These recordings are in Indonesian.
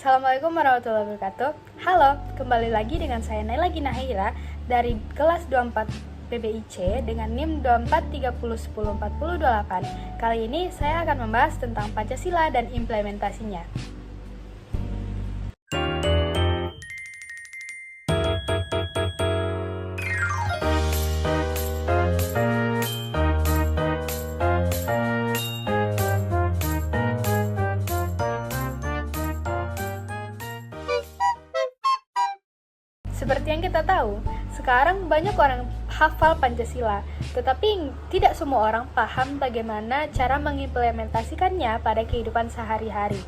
Assalamualaikum warahmatullahi wabarakatuh. Halo, kembali lagi dengan saya Naila Ginahira dari kelas 24 PBIC dengan NIM 2430104028. Kali ini saya akan membahas tentang Pancasila dan implementasinya. Seperti yang kita tahu, sekarang banyak orang hafal Pancasila, tetapi tidak semua orang paham bagaimana cara mengimplementasikannya pada kehidupan sehari-hari.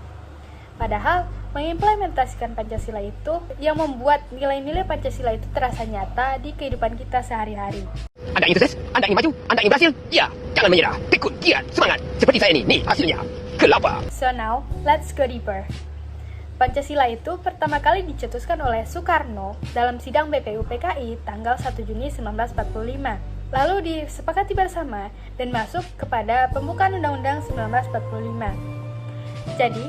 Padahal, mengimplementasikan Pancasila itu yang membuat nilai-nilai Pancasila itu terasa nyata di kehidupan kita sehari-hari. Anda ingin sukses? Anda ingin maju? Anda ingin berhasil? Ya, jangan menyerah. Tekun, giat, semangat. Seperti saya ini. Nih hasilnya. Kelapa. So now, let's go deeper. Pancasila itu pertama kali dicetuskan oleh Soekarno dalam sidang BPUPKI tanggal 1 Juni 1945. Lalu disepakati bersama dan masuk kepada pembukaan Undang-Undang 1945. Jadi,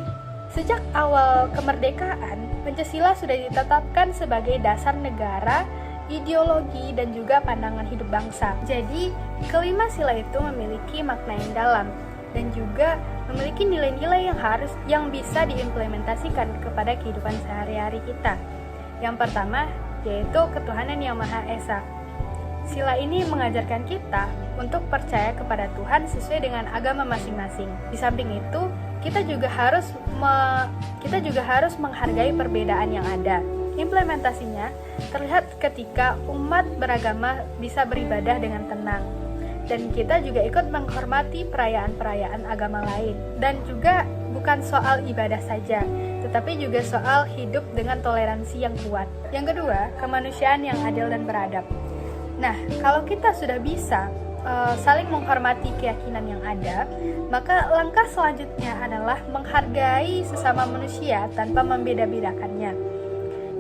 sejak awal kemerdekaan, Pancasila sudah ditetapkan sebagai dasar negara, ideologi, dan juga pandangan hidup bangsa. Jadi, kelima sila itu memiliki makna yang dalam dan juga memiliki nilai-nilai yang bisa diimplementasikan kepada kehidupan sehari-hari kita. Yang pertama, yaitu ketuhanan yang Maha Esa. Sila ini mengajarkan kita untuk percaya kepada Tuhan sesuai dengan agama masing-masing. Di samping itu, kita juga harus menghargai perbedaan yang ada. Implementasinya terlihat ketika umat beragama bisa beribadah dengan tenang. Dan kita juga ikut menghormati perayaan-perayaan agama lain. Dan juga bukan soal ibadah saja, tetapi juga soal hidup dengan toleransi yang kuat. Yang kedua, kemanusiaan yang adil dan beradab. Nah, kalau kita sudah bisa saling menghormati keyakinan yang ada, maka langkah selanjutnya adalah menghargai sesama manusia tanpa membeda-bedakannya.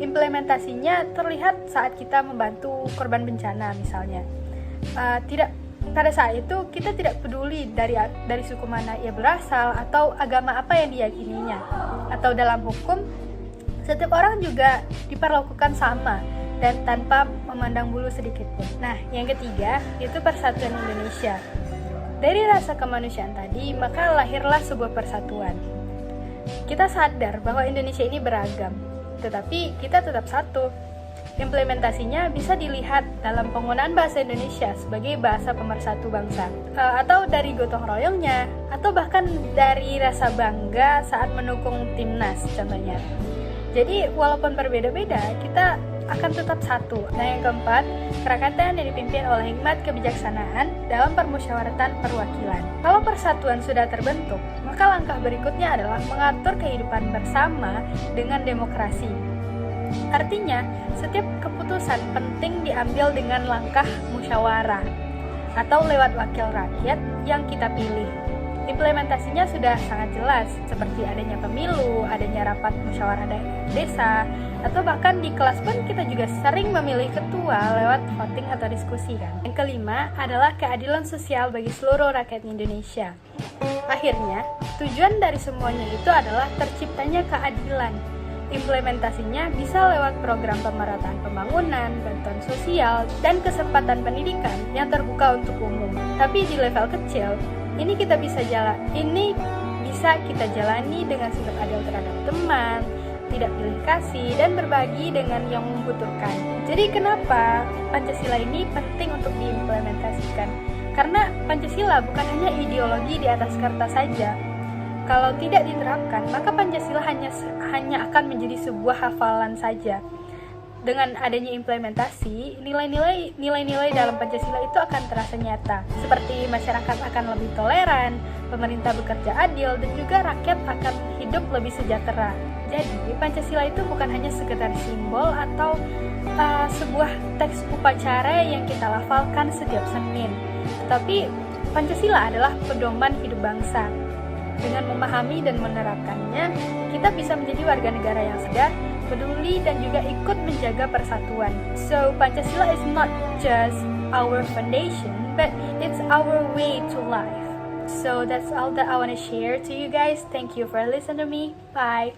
Implementasinya terlihat saat kita membantu korban bencana misalnya. Pada saat itu kita tidak peduli dari suku mana ia berasal atau agama apa yang diyakininya. Atau dalam hukum, setiap orang juga diperlakukan sama dan tanpa memandang bulu sedikit pun. Nah, yang ketiga itu persatuan Indonesia. Dari rasa kemanusiaan tadi, maka lahirlah sebuah persatuan. Kita sadar bahwa Indonesia ini beragam, tetapi kita tetap satu. Implementasinya bisa dilihat dalam penggunaan bahasa Indonesia sebagai bahasa pemersatu bangsa, atau dari gotong royongnya, atau bahkan dari rasa bangga saat mendukung timnas contohnya. Jadi walaupun berbeda-beda, kita akan tetap satu. Nah, yang keempat, krakatauan yang dipimpin oleh hikmat kebijaksanaan dalam permusyawaratan perwakilan. Kalau persatuan sudah terbentuk, maka langkah berikutnya adalah mengatur kehidupan bersama dengan demokrasi. Artinya, setiap keputusan penting diambil dengan langkah musyawarah atau lewat wakil rakyat yang kita pilih. Implementasinya sudah sangat jelas, seperti adanya pemilu, adanya rapat musyawarah desa, atau bahkan di kelas pun kita juga sering memilih ketua lewat voting atau diskusi kan. Yang kelima adalah keadilan sosial bagi seluruh rakyat Indonesia. Akhirnya, tujuan dari semuanya itu adalah terciptanya keadilan. Implementasinya bisa lewat program pemerataan pembangunan, bantuan sosial, dan kesempatan pendidikan yang terbuka untuk umum. Tapi di level kecil, ini bisa kita jalani dengan sikap adil terhadap teman, tidak pilih kasih, dan berbagi dengan yang membutuhkan. Jadi kenapa Pancasila ini penting untuk diimplementasikan? Karena Pancasila bukan hanya ideologi di atas kertas saja. Kalau tidak diterapkan, maka Pancasila hanya akan menjadi sebuah hafalan saja. Dengan adanya implementasi, nilai-nilai dalam Pancasila itu akan terasa nyata. Seperti masyarakat akan lebih toleran, pemerintah bekerja adil, dan juga rakyat akan hidup lebih sejahtera. Jadi, Pancasila itu bukan hanya sekedar simbol atau sebuah teks upacara yang kita lafalkan setiap Senin. Tetapi, Pancasila adalah pedoman hidup bangsa. Dengan memahami dan menerapkannya, kita bisa menjadi warga negara yang sadar, peduli, dan juga ikut menjaga persatuan. So, Pancasila is not just our foundation, but it's our way to life. So, that's all that I want to share to you guys. Thank you for listening to me. Bye!